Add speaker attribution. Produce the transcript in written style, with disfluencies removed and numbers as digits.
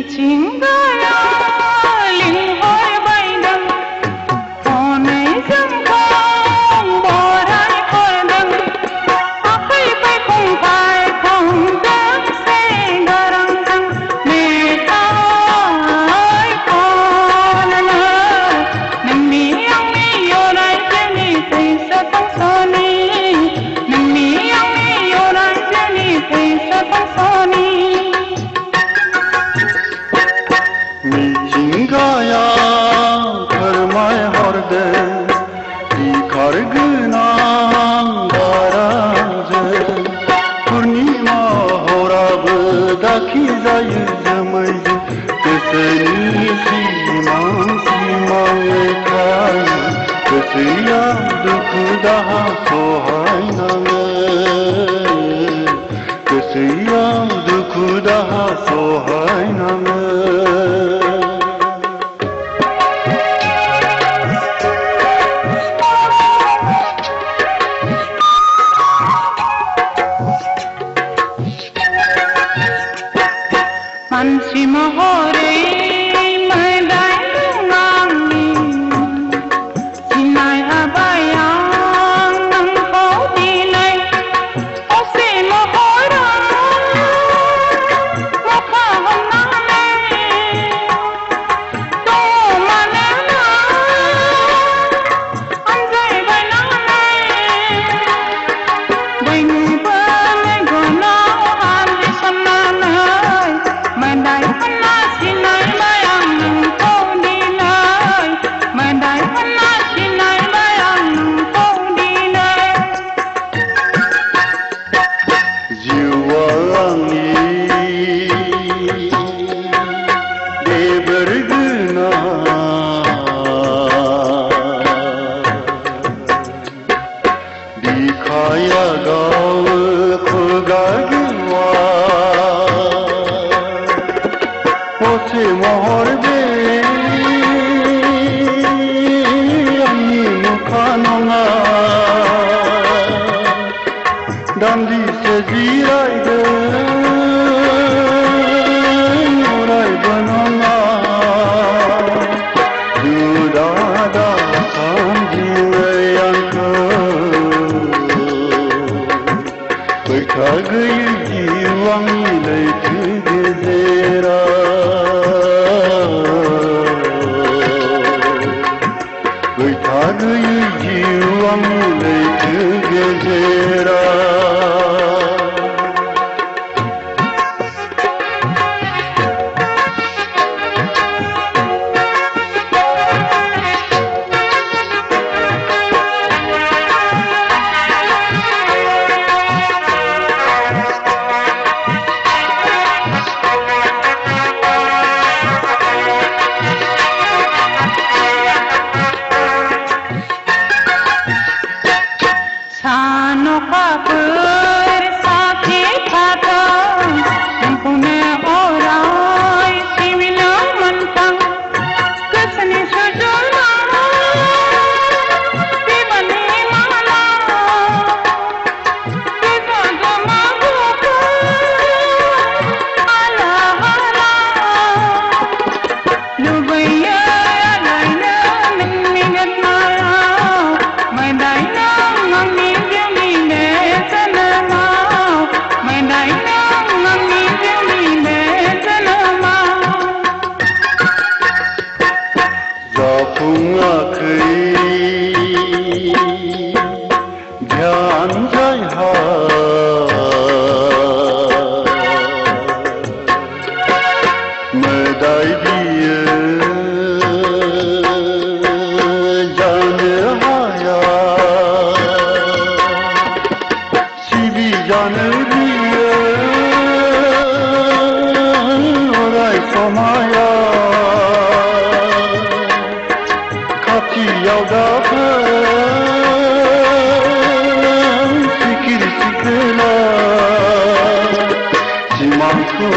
Speaker 1: 친구야 linh hồn bay đằng hồn ấy dâng không bỏ lại khỏi đằng akhir bay cùng phải không đất sẽ garang răng mẹ ơi con ơi nằm mi yang mi yo rai jani thấy sa tông so ni nằm mi yang mi yo rai jani thấy sa tông so ni
Speaker 2: Gaya karmay harde kargınan daracı Purnima horabdaki zayızamaydı Keseni siman siman ekay Kesiya dukhu daha sohayname Kesiya dukhu daha sohayname
Speaker 1: Mansi mahore madai ngangi sinai abayang nang kau dinai ose mahora mukha hamnane to manana anjay banane bing bane gona hali samana Mandai panna sinai bayang nang kau dinai Mandai panna sinai bayang nang kau dinai
Speaker 2: Jiwa ni dia berguna Dikaya gaul khugagwa Ose mohor be Amni mukhanonga Dandi se jirai de Orai banonga Judada samjiwayanka Baitha gayi jiwang milai gezera Baitha gayi jiwang milai gezera
Speaker 1: Sano kapur sathi thata Pune orai sivila mantang Kasne sujuna Divani mala Diva gama gopa Ala hala Lubaya alaina mingat maya Madai
Speaker 2: ध्यान जाय हा मदाई दिए जान हाया शिवी जान दिए ओराय समाया खाथियाव दाफोर Simanku